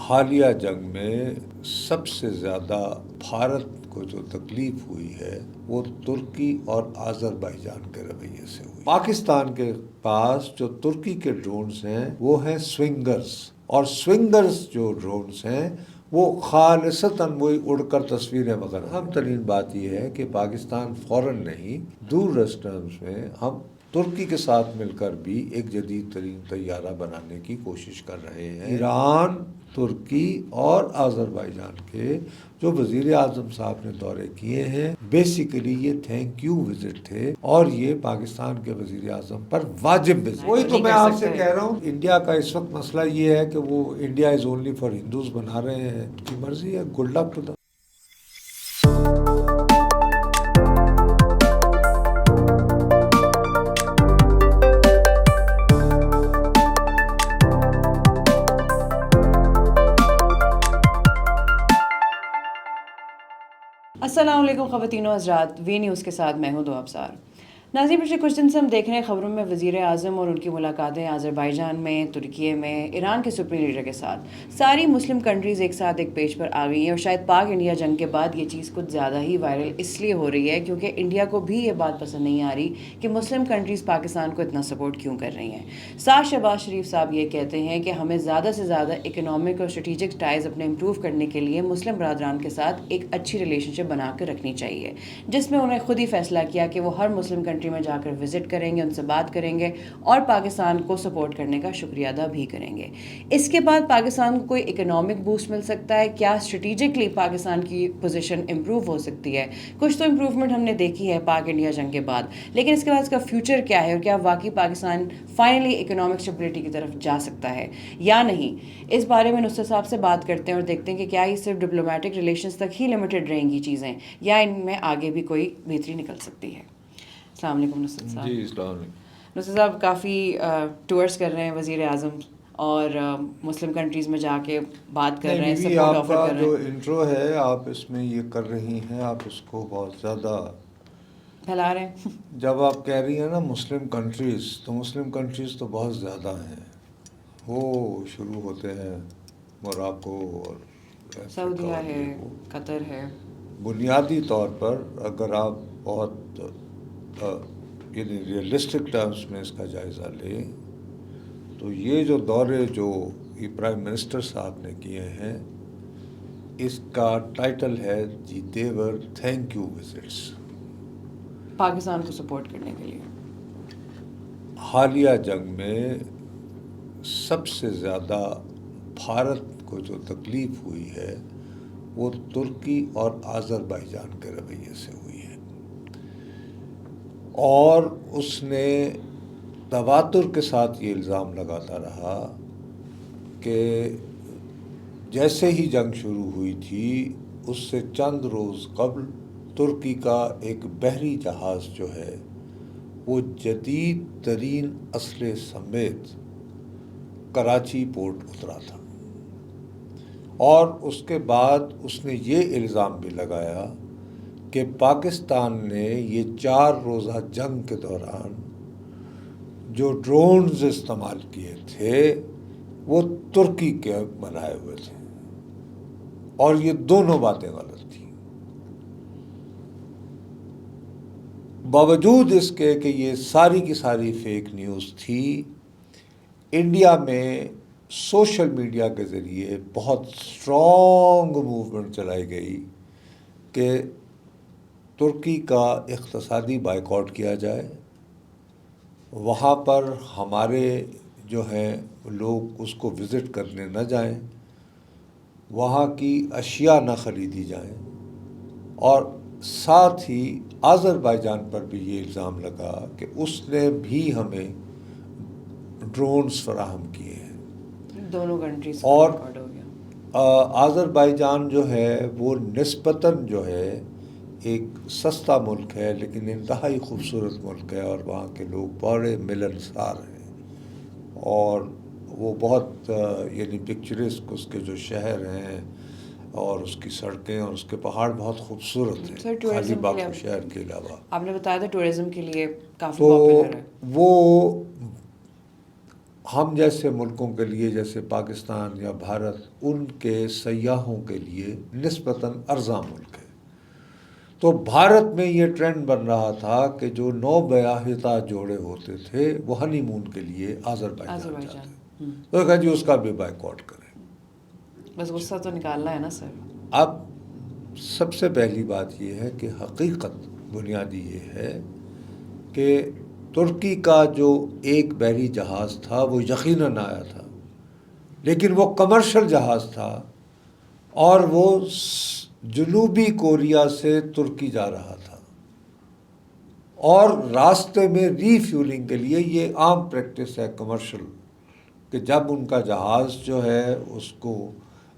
حالیہ جنگ میں سب سے زیادہ بھارت کو جو تکلیف ہوئی ہے وہ ترکی اور آذربائیجان کے رویے سے ہوئی۔ پاکستان کے پاس جو ترکی کے ڈرونز ہیں وہ ہیں سوئنگرز، اور سوئنگرز جو ڈرونز ہیں وہ خالصتاً وہی اڑ کر تصویریں وغیرہ۔ اہم ترین بات یہ ہے کہ پاکستان فوراً نہیں، دور رس ٹرمز میں ہم ترکی کے ساتھ مل کر بھی ایک جدید ترین طیارہ بنانے کی کوشش کر رہے ہیں۔ ایران، ترکی اور آذربائیجان کے جو وزیر اعظم صاحب نے دورے کیے ہیں، بیسیکلی یہ تھینک یو وزٹ تھے، اور یہ پاکستان کے وزیر اعظم پر واجب وزٹ۔ وہی تو میں آپ سے کہہ رہا ہوں، انڈیا کا اس وقت مسئلہ یہ ہے کہ وہ India is only for Hindus بنا رہے ہیں، ان کی مرضی ہے، گڈ لک ٹو دم۔ السلام علیکم خواتین و حضرات، وی نیوز کے ساتھ میں ہوں دو ابصار۔ ناظرین، پچھلے کچھ دن سے ہم دیکھ رہے ہیں خبروں میں وزیر اعظم اور ان کی ملاقاتیں آذربائیجان میں، ترکی میں، ایران کے سپریم لیڈر کے ساتھ، ساری مسلم کنٹریز ایک ساتھ ایک پیج پر آ گئی ہیں، اور شاید پاک انڈیا جنگ کے بعد یہ چیز کچھ زیادہ ہی وائرل اس لیے ہو رہی ہے کیونکہ انڈیا کو بھی یہ بات پسند نہیں آ رہی کہ مسلم کنٹریز پاکستان کو اتنا سپورٹ کیوں کر رہی ہیں۔ ساتھ شہباز شریف صاحب یہ کہتے ہیں کہ ہمیں زیادہ سے زیادہ اکنامک اور اسٹریٹجک ٹائز اپنے امپروو کرنے کے لیے مسلم برادران کے ساتھ ایک اچھی ریلیشن شپ بنا کر رکھنی چاہیے، جس میں انہوں نے خود ہی فیصلہ کیا کہ وہ ہر مسلم کنٹری میں جا کر وزٹ کریں گے، ان سے بات کریں گے اور پاکستان کو سپورٹ کرنے کا شکریہ ادا بھی کریں گے۔ اس کے بعد پاکستان کو کوئی اکنامک بوسٹ مل سکتا ہے کیا؟ اسٹریٹجکلی پاکستان کی پوزیشن امپروو ہو سکتی ہے؟ کچھ تو امپروومنٹ ہم نے دیکھی ہے پاک انڈیا جنگ کے بعد، لیکن اس کے بعد اس کا فیوچر کیا ہے، اور کیا واقعی پاکستان فائنلی اکنامک اسٹیبلٹی کی طرف جا سکتا ہے یا نہیں؟ اس بارے میں نصرت صاحب سے بات کرتے ہیں اور دیکھتے ہیں کہ کیا یہ صرف ڈپلومیٹک ریلیشنز تک ہی لمیٹڈ رہیں گی چیزیں، یا ان میں آگے بھی کوئی بہتری نکل سکتی ہے۔ السلام علیکم نصرت صاحب۔ جی السلام علیکم۔ نصرت صاحب کافی ٹورس کر رہے ہیں وزیر اعظم، اور مسلم کنٹریز میں جا کے بات کر رہے ہیں، سپورٹ آفر کر رہے ہیں۔ جو انٹرو ہے آپ اس میں یہ کر رہی ہیں، آپ اس کو بہت زیادہ پھیلا رہے ہیں۔ جب آپ کہہ رہی ہیں نا مسلم کنٹریز، تو مسلم کنٹریز تو بہت زیادہ ہیں، وہ شروع ہوتے ہیں موراکو اور سعودیہ ہے، قطر ہے۔ بنیادی طور پر اگر آپ بہت یعنی ریئلسٹک ٹرمز میں اس کا جائزہ لیں تو یہ جو دورے جو یہ پرائم منسٹر صاحب نے کیے ہیں، اس کا ٹائٹل ہے دی دیور تھینک یو وزٹس، پاکستان کو سپورٹ کرنے کے لیے۔ حالیہ جنگ میں سب سے زیادہ بھارت کو جو تکلیف ہوئی ہے وہ ترکی اور آذربائیجان کے رویے سے ہوئی ہے، اور اس نے تواتر کے ساتھ یہ الزام لگاتا رہا کہ جیسے ہی جنگ شروع ہوئی تھی اس سے چند روز قبل ترکی کا ایک بحری جہاز جو ہے وہ جدید ترین اسلحے سمیت کراچی پورٹ اترا تھا، اور اس کے بعد اس نے یہ الزام بھی لگایا کہ پاکستان نے یہ 4 روزہ جنگ کے دوران جو ڈرونز استعمال کیے تھے وہ ترکی کے بنائے ہوئے تھے، اور یہ دونوں باتیں غلط تھیں۔ باوجود اس کے کہ یہ ساری کی ساری فیک نیوز تھی، انڈیا میں سوشل میڈیا کے ذریعے بہت اسٹرانگ موومنٹ چلائی گئی کہ ترکی کا اقتصادی بائیکاٹ کیا جائے، وہاں پر ہمارے جو ہیں لوگ اس کو وزٹ کرنے نہ جائیں، وہاں کی اشیاء نہ خریدی جائیں، اور ساتھ ہی آذربائیجان پر بھی یہ الزام لگا کہ اس نے بھی ہمیں ڈرونز فراہم کیے ہیں۔ دونوں کنٹریز اور کا ریکارڈ ہو گیا۔ آذربائیجان جو ہے وہ نسبتاً جو ہے ایک سستا ملک ہے لیکن انتہائی خوبصورت ملک ہے، اور وہاں کے لوگ بڑے ملنسار ہیں، اور وہ بہت یعنی پکچرسک اس کے جو شہر ہیں اور اس کی سڑکیں اور اس کے پہاڑ بہت خوبصورت ہیں، خالی باقی شہر کے علاوہ۔ آپ نے بتایا تھا ٹورزم کے لیے کافی تو پاپولر ہے وہ ہم جیسے ملکوں کے لیے جیسے پاکستان یا بھارت ان کے سیاحوں کے لیے نسبتاً ارزاں ملک ہے. تو بھارت میں یہ ٹرینڈ بن رہا تھا کہ جو نوبیاہتا جوڑے ہوتے تھے وہ ہنی مون کے لیے آذربائیجان جاتے تھے. تو کہا جی اس کا بھی بائیکاٹ کریں. بس غصہ تو نکالنا ہے نا سر. اب سب سے پہلی بات یہ ہے کہ حقیقت بنیادی یہ ہے کہ ترکی کا جو ایک بحری جہاز تھا وہ یقیناً آیا تھا، لیکن وہ کمرشل جہاز تھا اور وہ جنوبی کوریا سے ترکی جا رہا تھا، اور راستے میں ری فیولنگ کے لیے یہ عام پریکٹس ہے کمرشل کہ جب ان کا جہاز جو ہے اس کو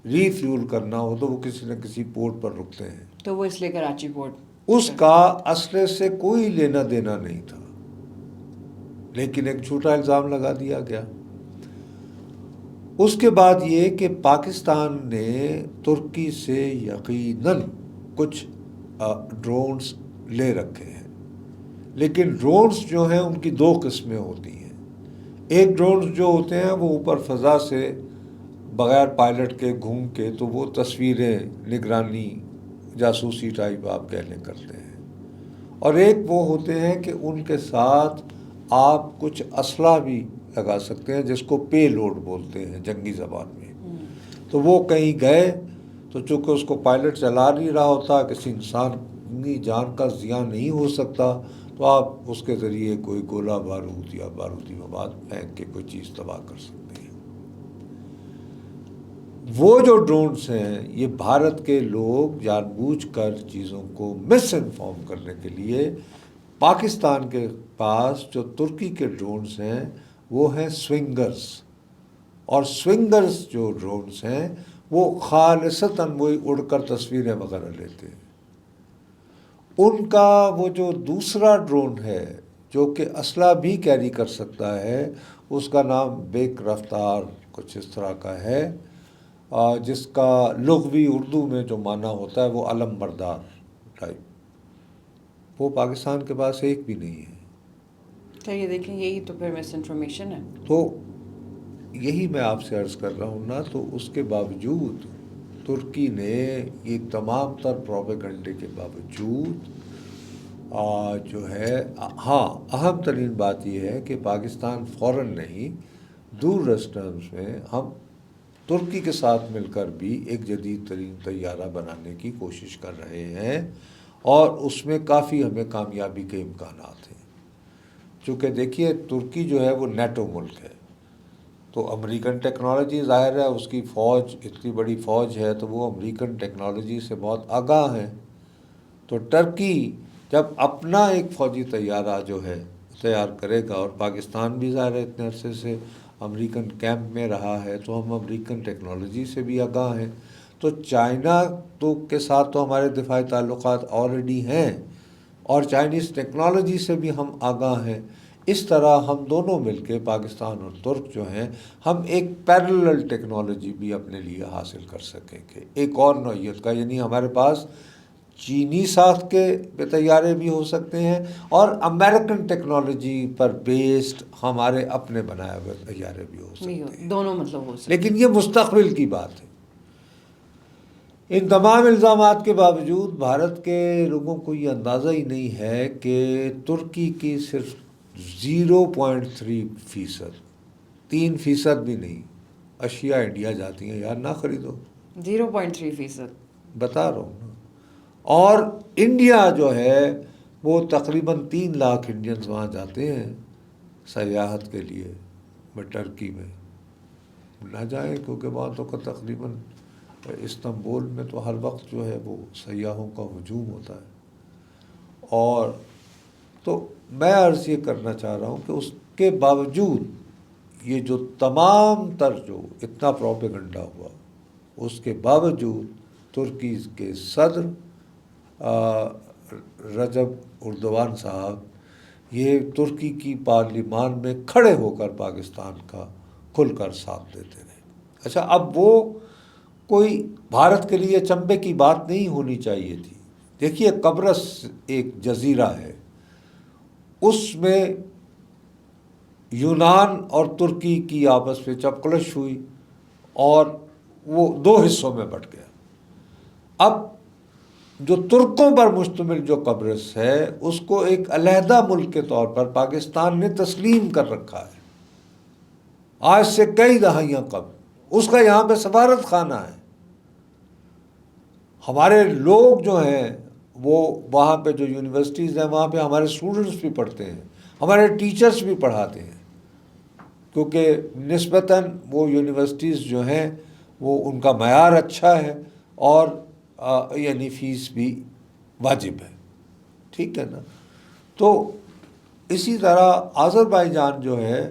ری فیول کرنا ہو تو وہ کسی نہ کسی پورٹ پر رکتے ہیں. تو وہ اس لیے کراچی پورٹ. اس کا اسلحے سے کوئی لینا دینا نہیں تھا، لیکن ایک جھوٹا الزام لگا دیا گیا. اس کے بعد یہ کہ پاکستان نے ترکی سے یقیناً کچھ ڈرونز لے رکھے ہیں، لیکن ڈرونز جو ہیں ان کی دو قسمیں ہوتی ہیں. ایک ڈرونز جو ہوتے ہیں وہ اوپر فضا سے بغیر پائلٹ کے گھوم کے تو وہ تصویریں نگرانی جاسوسی ٹائپ آپ کہہ لیں کرتے ہیں، اور ایک وہ ہوتے ہیں کہ ان کے ساتھ آپ کچھ اسلحہ بھی لگا سکتے ہیں جس کو پے لوڈ بولتے ہیں جنگی زبان میں. تو وہ کہیں گئے تو چونکہ اس کو پائلٹ چلا نہیں رہا ہوتا، کسی انسانی جان کا زیاں نہیں ہو سکتا، تو آپ اس کے ذریعے کوئی گولہ بارود یا بارودی مواد پھینک کے کوئی چیز تباہ کر سکتے ہیں. وہ جو ڈرونز ہیں یہ بھارت کے لوگ جان بوجھ کر چیزوں کو مس انفارم کرنے کے لیے پاکستان کے پاس جو ترکی کے ڈرونز ہیں وہ ہیں سوئنگرز، اور سوئنگرز جو ڈرونز ہیں وہ خالصتاً وہی اڑ کر تصویریں وغیرہ لیتے ہیں. ان کا وہ جو دوسرا ڈرون ہے جو کہ اسلحہ بھی کیری کر سکتا ہے، اس کا نام بیک رفتار کچھ اس طرح کا ہے، جس کا لغوی اردو میں جو معنی ہوتا ہے وہ علم بردار ٹائپ. وہ پاکستان کے پاس ایک بھی نہیں ہے. چلیے دیکھیں یہی تو پھر مس انفارمیشن ہے. تو یہی میں آپ سے عرض کر رہا ہوں نا، تو اس کے باوجود ترکی نے یہ تمام تر پروپیگنڈے کے باوجود جو ہے، ہاں اہم ترین بات یہ ہے کہ پاکستان فوراً نہیں، دور رس ٹرمز میں ہم ترکی کے ساتھ مل کر بھی ایک جدید ترین طیارہ بنانے کی کوشش کر رہے ہیں، اور اس میں کافی ہمیں کامیابی کے امکانات ہیں. چونکہ دیکھیے ترکی جو ہے وہ نیٹو ملک ہے، تو امریکن ٹیکنالوجی ظاہر ہے، اس کی فوج اتنی بڑی فوج ہے تو وہ امریکن ٹیکنالوجی سے بہت آگاہ ہیں. تو ٹرکی جب اپنا ایک فوجی طیارہ جو ہے تیار کرے گا، اور پاکستان بھی ظاہر ہے اتنے عرصے سے امریکن کیمپ میں رہا ہے تو ہم امریکن ٹیکنالوجی سے بھی آگاہ ہیں. تو چائنا کے ساتھ تو ہمارے دفاعی تعلقات آلریڈی ہیں، اور چائنیز ٹیکنالوجی سے بھی ہم آگاہ ہیں. اس طرح ہم دونوں مل کے پاکستان اور ترک جو ہیں ہم ایک پیرلل ٹیکنالوجی بھی اپنے لیے حاصل کر سکیں گے ایک اور نوعیت کا. یعنی ہمارے پاس چینی ساخت کے طیارے بھی ہو سکتے ہیں اور امریکن ٹیکنالوجی پر بیسڈ ہمارے اپنے بنائے ہوئے طیارے بھی ہو سکتے ہیں. دونوں مطلب ہو سکتے ہیں، لیکن یہ مستقبل کی بات ہے. ان تمام الزامات کے باوجود بھارت کے لوگوں کو یہ اندازہ ہی نہیں ہے کہ ترکی کی صرف 0.3%، 3% بھی نہیں اشیاء انڈیا جاتی ہیں. یار نہ خریدو. 0.3%. بتا رہا ہوں نا. اور انڈیا جو ہے وہ تقریباً 3 لاکھ انڈینز وہاں جاتے ہیں سیاحت کے لیے. ٹرکی میں نہ جائیں کیونکہ وہاں تو تقریباً استنبول میں تو ہر وقت جو ہے وہ سیاحوں کا ہجوم ہوتا ہے. اور تو میں عرض یہ کرنا چاہ رہا ہوں کہ اس کے باوجود یہ جو تمام تر جو اتنا پروپیگنڈا ہوا، اس کے باوجود ترکی کے صدر رجب اردوان صاحب یہ ترکی کی پارلیمان میں کھڑے ہو کر پاکستان کا کھل کر ساتھ دیتے رہے. اچھا اب وہ کوئی بھارت کے لیے چنبے کی بات نہیں ہونی چاہیے تھی. دیکھیے قبرص ایک جزیرہ ہے، اس میں یونان اور ترکی کی آپس میں چپکلش ہوئی اور وہ دو حصوں میں بٹ گیا. اب جو ترکوں پر مشتمل جو قبرص ہے اس کو ایک علیحدہ ملک کے طور پر پاکستان نے تسلیم کر رکھا ہے آج سے کئی دہائیاں قبل. اس کا یہاں پہ سفارت خانہ ہے. ہمارے لوگ جو ہیں وہ وہاں پہ جو یونیورسٹیز ہیں وہاں پہ ہمارے اسٹوڈنٹس بھی پڑھتے ہیں, ہمارے ٹیچرس بھی پڑھاتے ہیں, کیونکہ نسبتاً وہ یونیورسٹیز جو ہیں وہ ان کا معیار اچھا ہے اور یعنی فیس بھی واجب ہے. ٹھیک ہے نا. تو اسی طرح آذربائیجان جو ہے,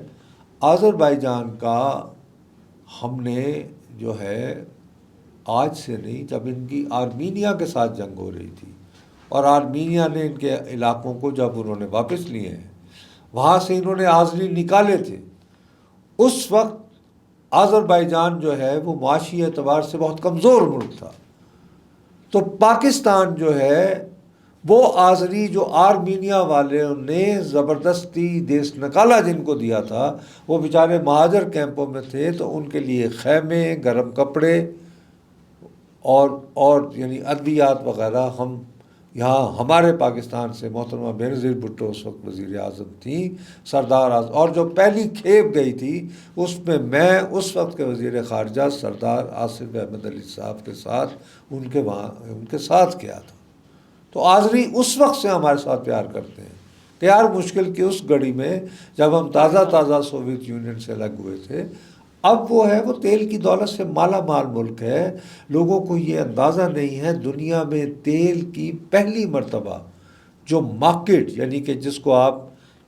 آذربائیجان کا ہم نے جو ہے آج سے نہیں, جب ان کی آرمینیا کے ساتھ جنگ ہو رہی تھی اور آرمینیا نے ان کے علاقوں کو جب انہوں نے واپس لیے ہیں, وہاں سے انہوں نے آذری نکالے تھے, اس وقت آذربائیجان جو ہے وہ معاشی اعتبار سے بہت کمزور ملک تھا. تو پاکستان جو ہے وہ آذری جو آرمینیا والوں نے زبردستی دیس نکالا جن کو دیا تھا, وہ بیچارے مہاجر کیمپوں میں تھے, تو ان کے لیے خیمے, گرم کپڑے اور یعنی ادویات وغیرہ ہم یہاں ہمارے پاکستان سے محترمہ بینظیر بھٹو اس وقت وزیر اعظم تھیں, سردار اعظم, اور جو پہلی کھیپ گئی تھی اس میں اس وقت کے وزیر خارجہ سردار آصف احمد علی صاحب کے ساتھ ان کے ساتھ کیا تھا. تو آذری اس وقت سے ہمارے ساتھ پیار کرتے ہیں. پیار مشکل کی اس گھڑی میں جب ہم تازہ سوویت یونین سے الگ ہوئے تھے. اب وہ ہے وہ تیل کی دولت سے مالا مال ملک ہے. لوگوں کو یہ اندازہ نہیں ہے, دنیا میں تیل کی پہلی مرتبہ جو مارکیٹ یعنی کہ جس کو آپ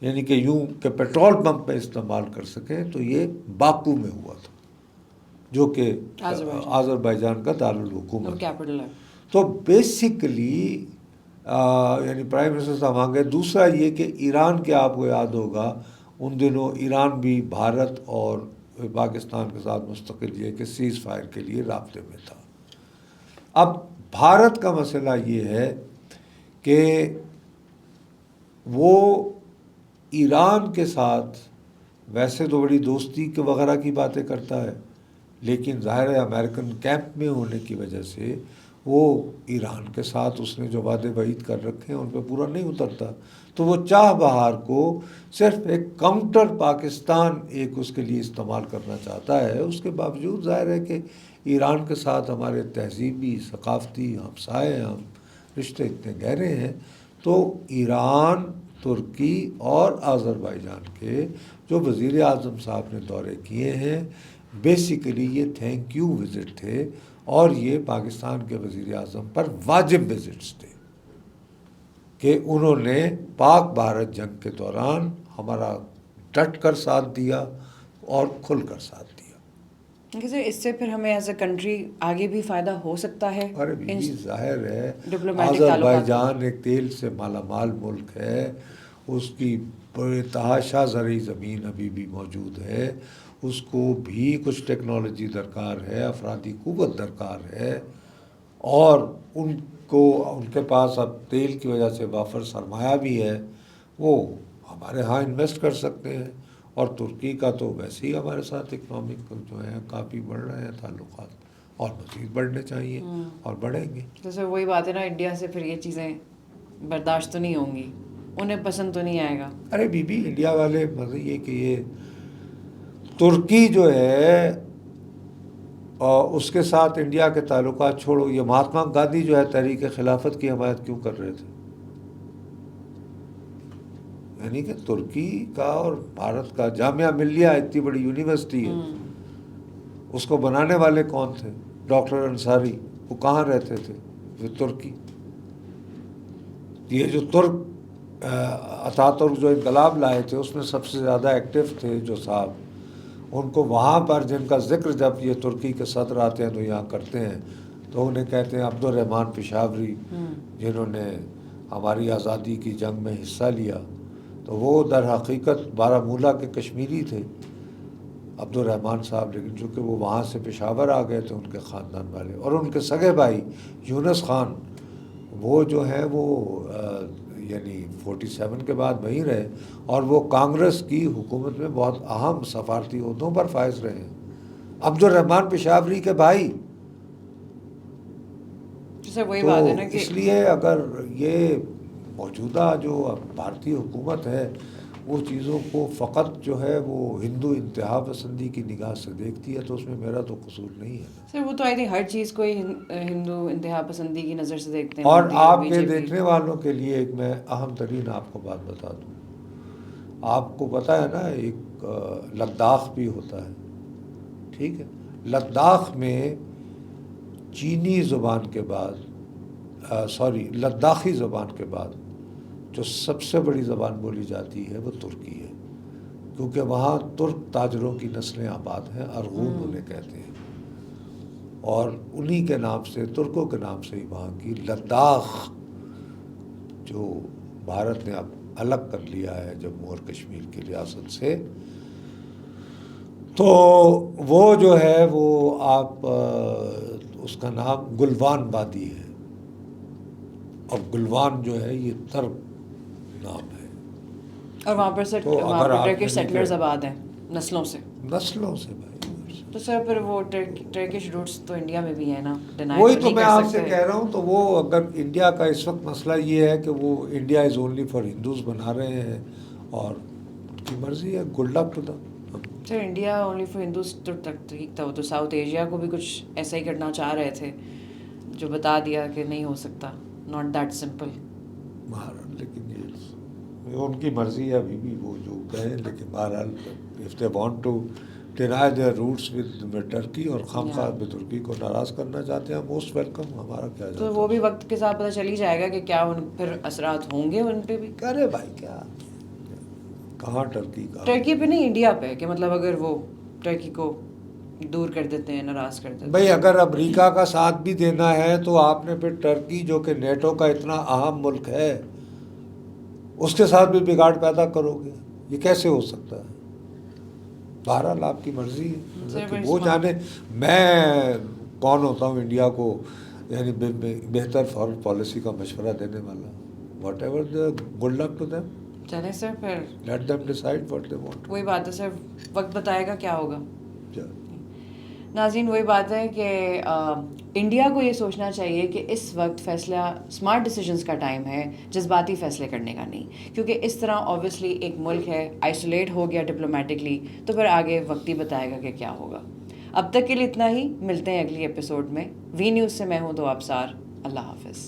یعنی کہ یوں کہ پیٹرول پمپ میں استعمال کر سکیں, تو یہ باکو میں ہوا تھا جو کہ آذربائیجان کا دارالحکومت کیپٹل ہے. تو بیسیکلی یعنی پرائم منسٹر صاحب وہاں گئے. دوسرا یہ کہ ایران کے آپ کو یاد ہوگا ان دنوں ایران بھی بھارت اور پاکستان کے ساتھ مستقل یہ کہ سیز فائر کے لیے رابطے میں تھا. اب بھارت کا مسئلہ یہ ہے کہ وہ ایران کے ساتھ ویسے تو بڑی دوستی کے وغیرہ کی باتیں کرتا ہے, لیکن ظاہر ہے امریکن کیمپ میں ہونے کی وجہ سے وہ ایران کے ساتھ اس نے جو وعدے وعید کر رکھے ہیں ان پہ پورا نہیں اترتا. تو وہ چاہ بہار کو صرف ایک کاؤنٹر پاکستان ایک اس کے لیے استعمال کرنا چاہتا ہے. اس کے باوجود ظاہر ہے کہ ایران کے ساتھ ہمارے تہذیبی, ثقافتی, ہمسائے ہم رشتے اتنے گہرے ہیں. تو ایران, ترکی اور آذربائیجان کے جو وزیر اعظم صاحب نے دورے کیے ہیں, بیسیکلی یہ تھینک یو وزٹ تھے, اور یہ پاکستان کے وزیر اعظم پر واجب وزٹس تھے کہ انہوں نے پاک بھارت جنگ کے دوران ہمارا ڈٹ کر ساتھ دیا اور کھل کر ساتھ دیا. سر اس سے پھر ہمیں ایز اے کنٹری آگے بھی فائدہ ہو سکتا ہے. ارے بھی ظاہر ہے آذربائیجان ایک تیل سے مالا مال ملک ہے, اس کی بے تحاشا زرعی زمین ابھی بھی موجود ہے, اس کو بھی کچھ ٹیکنالوجی درکار ہے, افرادی قوت درکار ہے, اور ان کے پاس اب تیل کی وجہ سے وافر سرمایہ بھی ہے, وہ ہمارے ہاں انویسٹ کر سکتے ہیں. اور ترکی کا تو ویسے ہی ہمارے ساتھ اکنامک جو ہے کافی بڑھ رہے ہیں تعلقات, اور مزید بڑھنے چاہیے اور بڑھیں گے. تو سر وہی بات ہے نا, انڈیا سے پھر یہ چیزیں برداشت تو نہیں ہوں گی, انہیں پسند تو نہیں آئے گا. ارے بی انڈیا والے مزے یہ کہ یہ ترکی جو ہے اور اس کے ساتھ انڈیا کے تعلقات چھوڑو, یہ مہاتما گاندھی جو ہے تحریک خلافت کی حمایت کیوں کر رہے تھے؟ یعنی کہ ترکی کا اور بھارت کا جامعہ ملیہ اتنی بڑی یونیورسٹی ہے, اس کو بنانے والے کون تھے؟ ڈاکٹر انصاری. وہ کہاں رہتے تھے؟ وہ ترکی. یہ جو ترک اتاترک جو انقلاب لائے تھے اس میں سب سے زیادہ ایکٹیو تھے جو صاحب, ان کو وہاں پر جن کا ذکر جب یہ ترکی کے صدر آتے ہیں تو یہاں کرتے ہیں, تو انہیں کہتے ہیں عبد الرحمن پشاوری, جنہوں نے ہماری آزادی کی جنگ میں حصہ لیا. تو وہ در حقیقت بارہمولہ کے کشمیری تھے عبد الرحمن صاحب, لیکن چونکہ وہ وہاں سے پشاور آ گئے تھے ان کے خاندان والے, اور ان کے سگے بھائی یونس خان وہ جو ہیں وہ یعنی 47 کے بعد وہیں رہے اور وہ کانگریس کی حکومت میں بہت اہم سفارتی عہدوں پر فائز رہے ہیں. عبد الرحمان پشاوری کے بھائی. سر وہی تو بات ہے نا کہ اس لیے اگر یہ موجودہ جو بھارتی حکومت ہے وہ چیزوں کو فقط جو ہے وہ ہندو انتہا پسندی کی نگاہ سے دیکھتی ہے تو اس میں میرا تو قصور نہیں ہے. سر وہ تو آئی تھنک ہر چیز کو ہی ہندو انتہا پسندی کی نظر سے دیکھتے ہیں. اور مودی آپ بی کے جے پی. دیکھنے والوں کے لیے ایک میں اہم ترین آپ کو بات بتا دوں. آپ کو پتہ ہے نا ایک لداخ بھی ہوتا ہے, ٹھیک ہے. لداخ میں چینی زبان کے بعد لداخی زبان کے بعد جو سب سے بڑی زبان بولی جاتی ہے وہ ترکی ہے, کیونکہ وہاں ترک تاجروں کی نسلیں آباد ہیں, ارغون انہیں کہتے ہیں, اور انہی کے نام سے, ترکوں کے نام سے ہی وہاں کی لداخ جو بھارت نے اب الگ کر لیا ہے جموں اور کشمیر کی ریاست سے, تو وہ جو ہے وہ آپ اس کا نام گلوان وادی ہے, اور گلوان جو ہے یہ ترک نام ہے. اور وہاں پر سر تو وہاں اگر پر آپ نے ٹرکش سیٹلرز آباد ہیں نسلوں سے. نسلوں سے بھائی, تو سر پھر وہ ٹرکش روٹس تو انڈیا میں بھی ہیں نا, وہی تو میں آپ سے کہہ رہا ہوں. تو وہ اگر انڈیا کا اس وقت مسئلہ یہ ہے کہ وہ India is only for Hindus بنا رہے ہیں اور ان کی مرضی ہے. Good luck to them. Sir India only for Hindus تو تک ٹھیک تھا, وہ تو ساؤتھ ایشیا کو بھی کچھ ایسا ہی کرنا چاہ رہے تھے جو بتا دیا کہ نہیں ہو سکتا, ناٹ دیٹ سمپل. لیکن یہ ان کی مرضی ہے ابھی بھی وہ جو کہیں, لیکن بہرحال if they want to deny their roots with Turkey اور خواہ میں ترکی کو ناراض کرنا چاہتے ہیں, موسٹ ویلکم. ہمارا کیا جاتا ہے, تو وہ بھی وقت کے ساتھ پتہ چل ہی جائے گا کہ کیا ان پھر اثرات ہوں گے ان پہ بھی. ارے بھائی کیا کہاں ٹرکی کا, ٹرکی پہ نہیں انڈیا پہ, کہ مطلب اگر وہ ٹرکی کو دور کر دیتے ہیں, ناراض کر دیتے ہیں. بھائی اگر امریکہ کا ساتھ بھی دینا ہے تو آپ نے پھر ٹرکی جو کہ نیٹو کا اتنا اہم ملک ہے اس کے ساتھ بھی بگاڑ پیدا کرو گے, یہ کیسے ہو سکتا ہے. بہرحال آپ کی مرضی ہے کہ وہ جانے. میں کون ہوتا ہوں انڈیا کو یعنی بہتر فارن پالیسی کا مشورہ دینے والا. Whatever the good luck to them. چلیں سر پھر let them decide what they want. وہی بات ہے سر, وقت بتائے گا کیا ہوگا. ناظرین وہی بات ہے کہ انڈیا کو یہ سوچنا چاہیے کہ اس وقت فیصلہ اسمارٹ ڈیسیجنس کا ٹائم ہے, جذباتی فیصلے کرنے کا نہیں, کیونکہ اس طرح اوبویسلی ایک ملک ہے آئسولیٹ ہو گیا ڈپلومیٹکلی, تو پھر آگے وقت ہی بتائے گا کہ کیا ہوگا. اب تک کے لیے اتنا ہی, ملتے ہیں اگلی ایپیسوڈ میں. وی نیوز سے میں ہوں دو ابصار. اللہ حافظ.